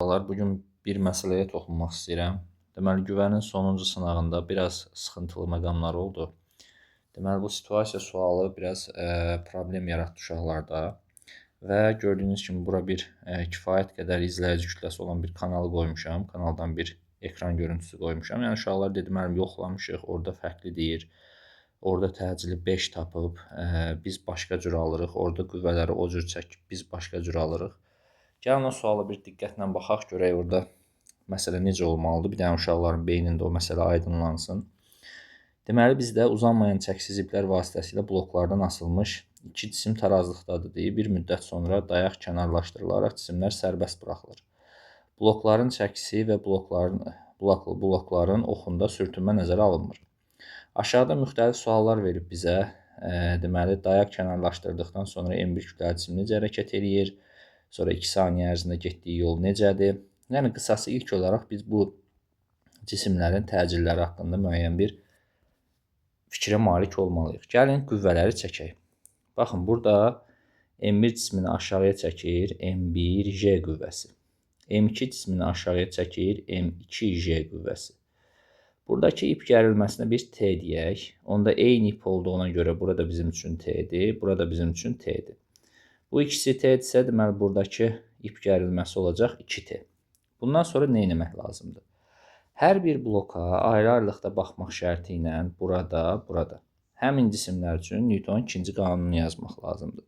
Bugün bir məsələyə toxunmaq istəyirəm. Deməli, güvənin sonuncu sınağında biraz sıxıntılı məqamlar oldu. Deməli, bu situasiya sualı biraz problem yaratdı uşaqlarda və gördüyünüz kimi bura bir kifayət qədər izləyici kütləsi olan bir kanalı qoymuşam. Kanaldan bir ekran görüntüsü qoymuşam. Yəni uşaqlar dedi, müəllim yoxlamışıq, orada fərqli deyir. Orada təcili 5 tapıb, biz başqa cür alırıq. Orada qüvvələri o cür çəkib, biz başqa cür alırıq. Gəlin o suala bir diqqətlə baxaq, görək orada məsələ necə olmalıdır. Bir dənə uşaqların beynində o məsələ aydınlansın. Deməli, bizdə uzanmayan çəksiz iplər vasitəsilə bloklardan asılmış iki cisim tarazlıqdadır deyib, bir müddət sonra dayaq kənarlaşdırılaraq cisimlər sərbəst buraxılır. Blokların çəkisi və blokların oxunda sürtünmə nəzərə alınmır. Aşağıda müxtəlif suallar verib bizə. Deməli, dayaq kənarlaşdırdıqdan sonra M1 kütləli cisim necə hərəkət eləyir? Sonra 2 saniyə ərzində getdiyi yol necədir? Yəni, qısası ilk olaraq biz bu cisimlərin təcilləri haqqında müəyyən bir fikrə malik olmalıyıq. Gəlin, qüvvələri çəkək. Baxın, burada M1 cismini aşağıya çəkir M1J qüvvəsi. M2 cismini aşağıya çəkir M2J qüvvəsi. Buradakı ip gərilməsinə biz T deyək. Onda eyni ip olduğuna görə burada bizim üçün T'dir, burada bizim üçün T'dir. Bu ikisi T-dirsə, deməli, buradakı ip gərilməsi olacaq 2T. Bundan sonra nə etmək lazımdır? Hər bir bloka ayrı-ayrılıqda baxmaq şərti ilə burada həmin cisimlər üçün Newtonun ikinci qanununu yazmaq lazımdır.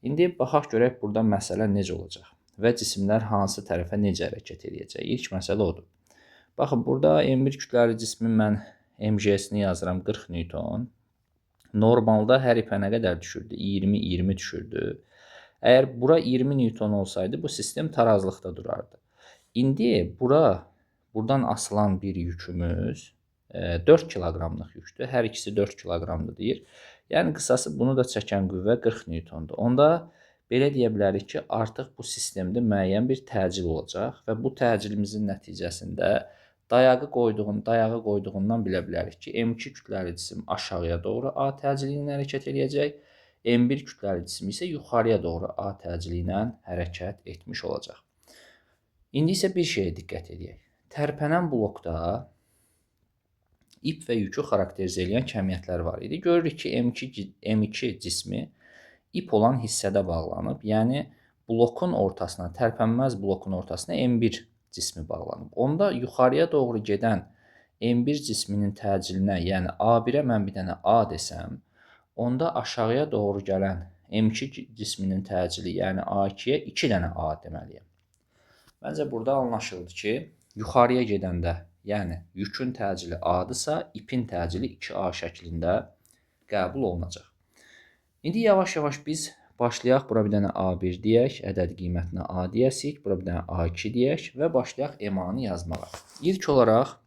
İndi baxaq görək burada məsələ necə olacaq və cisimlər hansı tərəfə necə hərəkət edəcək. İlk məsələ odur. Baxın, burada M1 kütləli cismin mən MJ-sini yazıram 40 Newton. Normalda hər ipə nə qədər düşürdü? 20 düşürdü. Əgər bura 20 Newton olsaydı, bu sistem tarazlıqda durardı. İndi buradan asılan bir yükümüz 4 kiloqramlıq yükdür. Hər ikisi 4 kiloqramdır deyir. Yəni, qısası bunu da çəkən qüvvə 40 Newtondur. Onda belə deyə bilərik ki, artıq bu sistemdə müəyyən bir təcil olacaq və bu təcilimizin nəticəsində dayağı qoyduğundan bilə bilərik ki, M2 kütləli cisim aşağıya doğru A təcili ilə hərəkət edəcək. M1 kütləli cisim isə yuxarıya doğru A təcili ilə hərəkət etmiş olacaq. İndi isə bir şeyə diqqət edək. Tərpənən blokda ip və yükü xarakterizə edən kəmiyyətlər var idi. Görürük ki, M2 cismi ip olan hissədə bağlanıb. Yəni, blokun ortasına, tərpənməz blokun ortasına M1 cismi bağlanıb. Onda yuxarıya doğru gedən M1 cisminin təcilinə, yəni A1-ə mən bir dənə A desəm, onda aşağıya doğru gələn M2 cisminin təcili, yəni A2-yə 2 dənə A deməliyəm. Məncə, burada anlaşıldı ki, yuxarıya gedəndə, yəni yükün təcili A-dırsa, ipin təcili 2A şəklində qəbul olunacaq. İndi yavaş-yavaş biz başlayaq, bura bir dənə A1 deyək, ədəd qiymətinə A deyəsik, bura bir dənə A2 deyək və başlayaq EMA-nı yazmağa. İlk olaraq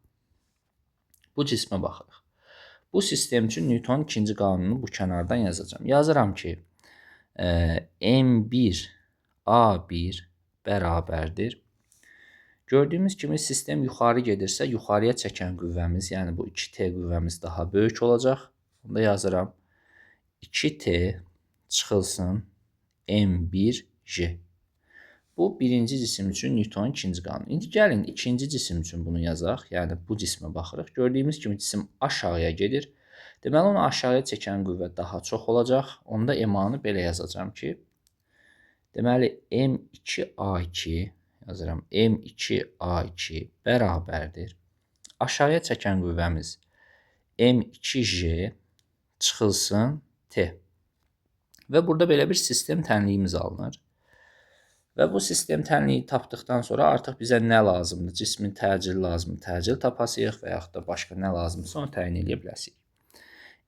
bu cismə baxırıq. Bu sistem üçün Newtonun ikinci qanununu bu kənardan yazacağım. Yazıram ki, M1 A1 bərabərdir. Gördüyümüz kimi sistem yuxarı gedirsə, yuxarıya çəkən qüvvəmiz, yəni bu 2T qüvvəmiz daha böyük olacaq. Onda yazıram 2T çıxılsın M1J. Bu birinci cisim üçün Newtonun ikinci qanunu. İndi gəlin ikinci cisim üçün bunu yazaq. Yəni bu cismə baxırıq. Gördüyümüz kimi cisim aşağıya gedir. Deməli, onu aşağıya çəkən qüvvə daha çox olacaq. Onda EMA-nı belə yazacağım ki, deməli M2A2 yazıram. M2A2 bərabərdir. Aşağıya çəkən qüvvəmiz M2J çıxılsın T. Və burada belə bir sistem tənliyimiz alınır. Və bu sistem tənliyi tapdıqdan sonra artıq bizə nə lazımdır? Cismin təcili lazımdır, təcil tapasıyıq və yaxud da başqa nə lazımdırsa onu təyin edə biləsirik.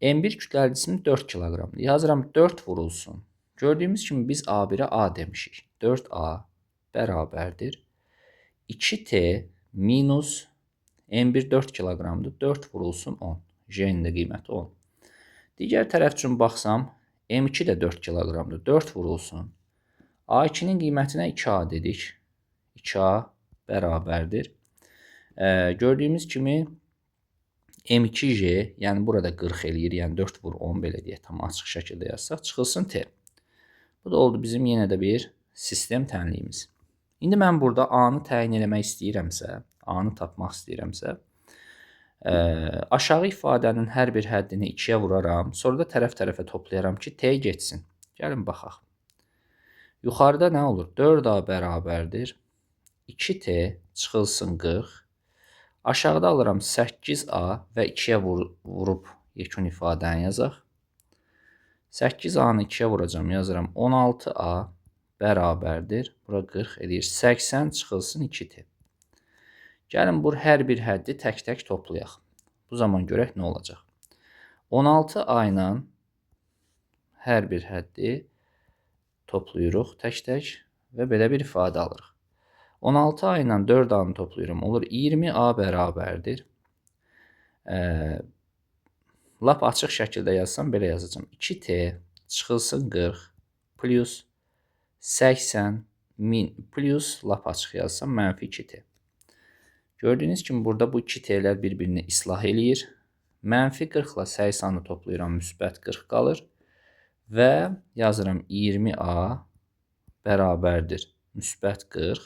M1 kütləli cisim 4 kiloqramdır. Yazıram 4 vurulsun. Gördüyümüz kimi biz A1-ə A demişik. 4A bərabərdir. 2T minus M1 4 kiloqramdır. 4 vurulsun 10. J-nin də qiyməti 10. Digər tərəf üçün baxsam, M2 də 4 kiloqramdır. 4 vurulsun. A2-nin qiymətinə 2A dedik. 2A bərabərdir. Gördüyümüz kimi M2J, yəni burada 40 eləyir, yəni 4 vur 10 belə deyək, tam açıq şəkildə yazsaq, çıxılsın T. Bu da oldu bizim yenə də bir sistem tənliyimiz. İndi mən burada A-nı təyin eləmək istəyirəmsə, A-nı tapmaq istəyirəmsə, aşağı ifadənin hər bir həddini 2-yə vuraram, sonra da tərəf-tərəfə toplayaram ki, T getsin. Gəlin baxaq. Yuxarıda nə olur? 4A bərabərdir 2T çıxılsın 40. Aşağıda alıram 8A və 2-yə vurub yekun ifadəni yazaq. 8A-nı 2-yə vuracam, yazıram 16A bərabərdir. Bura 40 edir. 80 çıxılsın 2T. Gəlin bu hər bir həddi tək-tək toplayaq. Bu zaman görək nə olacaq. 16A ilə hər bir həddi toplayırıq tək-tək və belə bir ifadə alırıq. 16A ilə 4A-nı toplayıram. Olur 20A bərabərdir. Lap açıq şəkildə yazsam belə yazacağım. 2T çıxılsın 40 plus 80 min plus lap açıq yazsam mənfi 2T. Gördüyünüz kimi burada bu 2T'lər bir-birini islah eləyir. Mənfi 40 ilə 80-ı toplayıram, müsbət 40 qalır. Və yazıram 20A bərabərdir müsbət 40.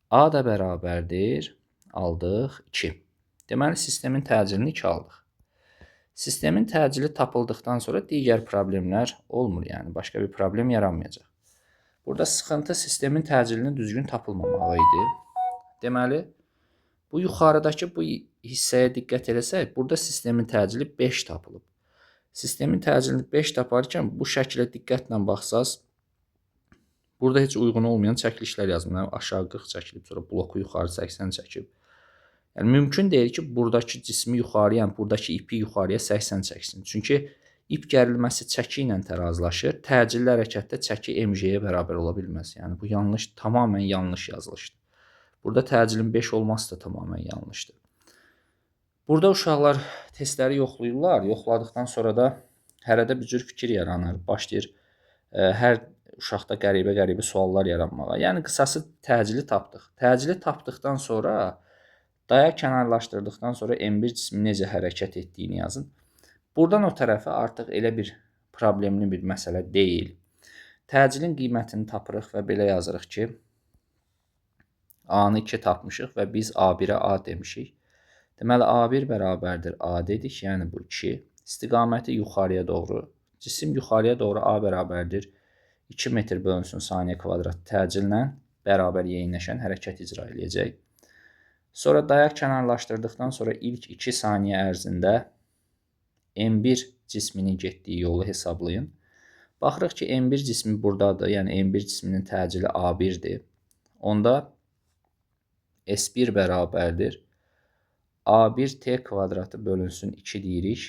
A da bərabərdir, aldıq 2. Deməli, sistemin təcilini 2 aldıq. Sistemin təcili tapıldıqdan sonra digər problemlər olmur, yəni başqa bir problem yaranmayacaq. Burada sıxıntı sistemin təcilinin düzgün tapılmamağı idi. Deməli, bu yuxarıdakı bu hissəyə diqqət eləsək, burada sistemin təcili 5 tapılıb. Sistemin təcilini 5 taparkən bu şəklə diqqətlə baxsaz, burada heç uyğun olmayan çəkilişlər yazdım. Aşağı 40 çəkilib, sonra bloku yuxarı 80 çəkib. Yəni, mümkün deyil ki, buradakı cismi yuxarıya, yəni buradakı ipi yuxarıya 80 çəksin. Çünki ip gərilməsi çəki ilə tərazılaşır. Təcilli hərəkətdə çəki MJ-yə bərabər ola bilməz. Yəni, bu yanlış, tamamən yanlış yazılışdır. Burada təcilin 5 olması da tamamən yanlışdır. Burada uşaqlar testləri yoxlayırlar. Yoxladıqdan sonra da hərədə bir cür fikir yaranır. Başlayır hər uşaqda qəribə suallar yaranmağa. Yəni, qısası təcili tapdıq. Təcili tapdıqdan sonra dayaq kənarlaşdırdıqdan sonra M1 cismi necə hərəkət etdiyini yazın. Buradan o tərəfə artıq elə bir problemli bir məsələ deyil. Təcilin qiymətini tapırıq və belə yazırıq ki, A-nı 2 tapmışıq və biz A1-ə A demişik. Deməli, A1 bərabərdir A dedik, yəni bu 2. İstiqaməti yuxarıya doğru. Cisim yuxarıya doğru A bərabərdir 2 metr bölünsün saniyə kvadrat təcillə bərabər yeyinləşən hərəkət icra edəcək. Sonra dayaq kənarlaşdırdıqdan sonra ilk 2 saniyə ərzində M1 cisminin getdiyi yolu hesablayın. Baxırıq ki, M1 cismi buradadır, yəni M1 cisminin təcili A1-dir. Onda S1 bərabərdir A1T kvadratı bölünsün 2 deyirik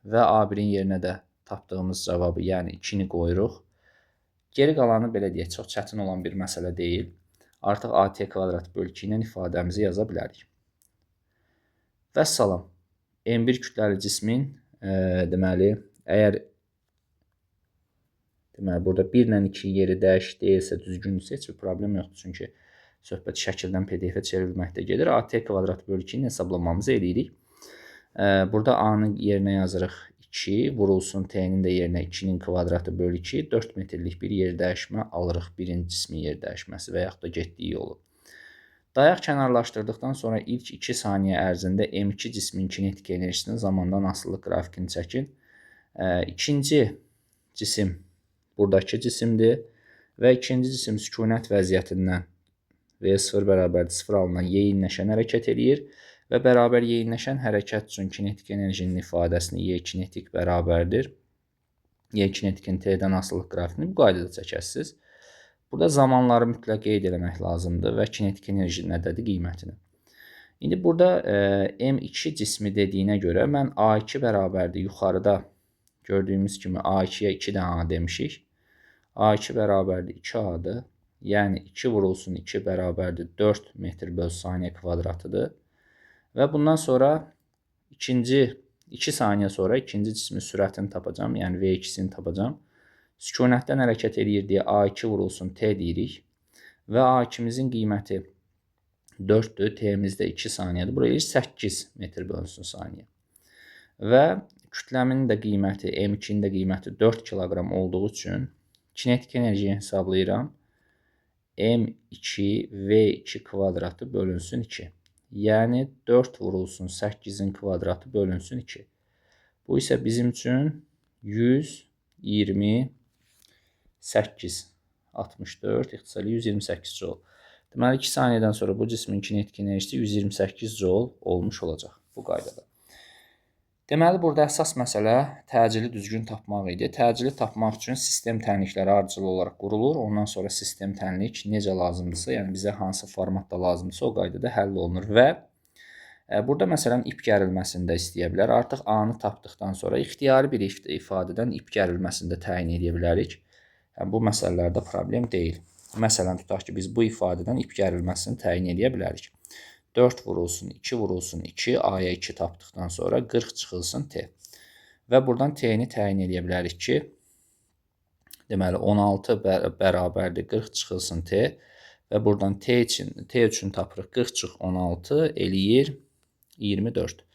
və A1-in yerinə də tapdığımız cavabı, yəni 2-ni qoyuruq. Geri qalanı belə deyək, çox çətin olan bir məsələ deyil. Artıq AT kvadrat bölü 2 ilə ifadəmizi yaza bilərik. Vəssalam. M1 kütləli cismin deməli, əgər burada 1 ilə 2 yeri dəyişik deyilsə, düzgündürsə, heç bir problem yoxdur. Çünki söhbət şəkildən PDF-ə çevrilməkdə gedir. AT kvadrat bölü 2-nin hesablamamızı eləyirik. Burada A-nın yerinə yazırıq 2, vurulsun T-nin də yerinə 2-nin kvadratı bölü 2, 4 metrlik bir yer dəyişmə alırıq. Birinci cismin yer dəyişməsi və yaxud da getdiyi yolu. Dayaq kənarlaşdırdıqdan sonra ilk 2 saniyə ərzində M2 cismin kinetik enerjisinin zamandan asılı qrafikini çəkin. İkinci cisim buradakı cisimdir və ikinci cisim sükunət vəziyyətindən V0 bərabərdir 0 alınan yeyinləşən hərəkət eləyir və bərabər yeyinləşən hərəkət üçün kinetik enerjinin ifadəsini Y kinetik bərabərdir. Y kinetikin T-dən asılı qrafikini bu qaydada çəkəsiniz. Burada zamanları mütləq qeyd eləmək lazımdır və kinetik enerji nədədir qiymətini. İndi burada M2 cismi dediyinə görə mən A2 bərabərdir yuxarıda gördüyümüz kimi A2-yə 2 dənə A demişik. A2 bərabərdir 2A'dır. Yəni 2 vurulsun 2 bərabərdir 4 metr bölü saniyə kvadratıdır. Və bundan sonra 2 saniyə sonra ikinci cismin sürətini tapacam, yəni V2-sini tapacam. Sükunətdən hərəkət edir deyə A2 vurulsun T deyirik. Və A2-mizin qiyməti 4-dür, T-miz də 2 saniyədir. Buraya 8 metr bölünsün saniyə. Və kütləmin də qiyməti, M2-nin də qiyməti 4 kiloqram olduğu üçün kinetik enerjiyi hesablayıram. M2 V2 kvadratı bölünsün 2. Yəni 4 vurulsun 8-in kvadratı bölünsün 2. Bu isə bizim üçün 128, 64, ixtisarlı 128 joule. Deməli 2 saniyədən sonra bu cismin kinetik enerjisi 128 joule olmuş olacaq bu qaydada. Deməli, burada əsas məsələ təcili düzgün tapmaq idi. Təcili tapmaq üçün sistem tənlikləri ardıcıl olaraq qurulur. Ondan sonra sistem tənlik necə lazımdırsa, yəni bizə hansı formatda lazımdırsa o qaydada həll olunur. Və burada məsələn ip gərilməsini də istəyə bilər. Artıq A-nı tapdıqdan sonra ixtiyari bir ifadədən ip gərilməsini də təyin edə bilərik. Yəni, bu məsələlərdə problem deyil. Məsələn, tutaq ki, biz bu ifadədən ip gərilməsini təyin edə bilərik. 4 vurulsun, 2 vurulsun, 2, A-ya 2 tapdıqdan sonra 40 çıxılsın T. Və buradan T-ni təyin edə bilərik ki, deməli 16 bərabərdir 40 çıxılsın T və buradan T üçün tapırıq 40 çıx 16 eləyir 24.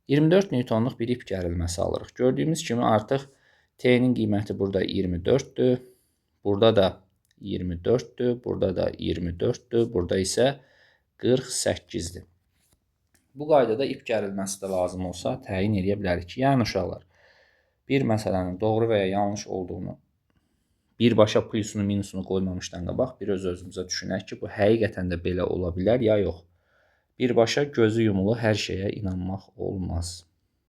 24 newtonluq bir ip gərilməsi alırıq. Gördüyümüz kimi artıq T-nin qiyməti burada 24-dür, burada da 24-dür, burada da 24-dür, burada isə 48-dir. Bu qaydada ip gərilməsi də lazım olsa təyin edə bilərik. Yəni uşaqlar, bir məsələnin doğru və ya yanlış olduğunu birbaşa plusunu, minusunu qoymamışdan qabaq bir öz-özümüzə düşünək ki, bu həqiqətən də belə ola bilər ya yox. Birbaşa gözü yumulu hər şeyə inanmaq olmaz.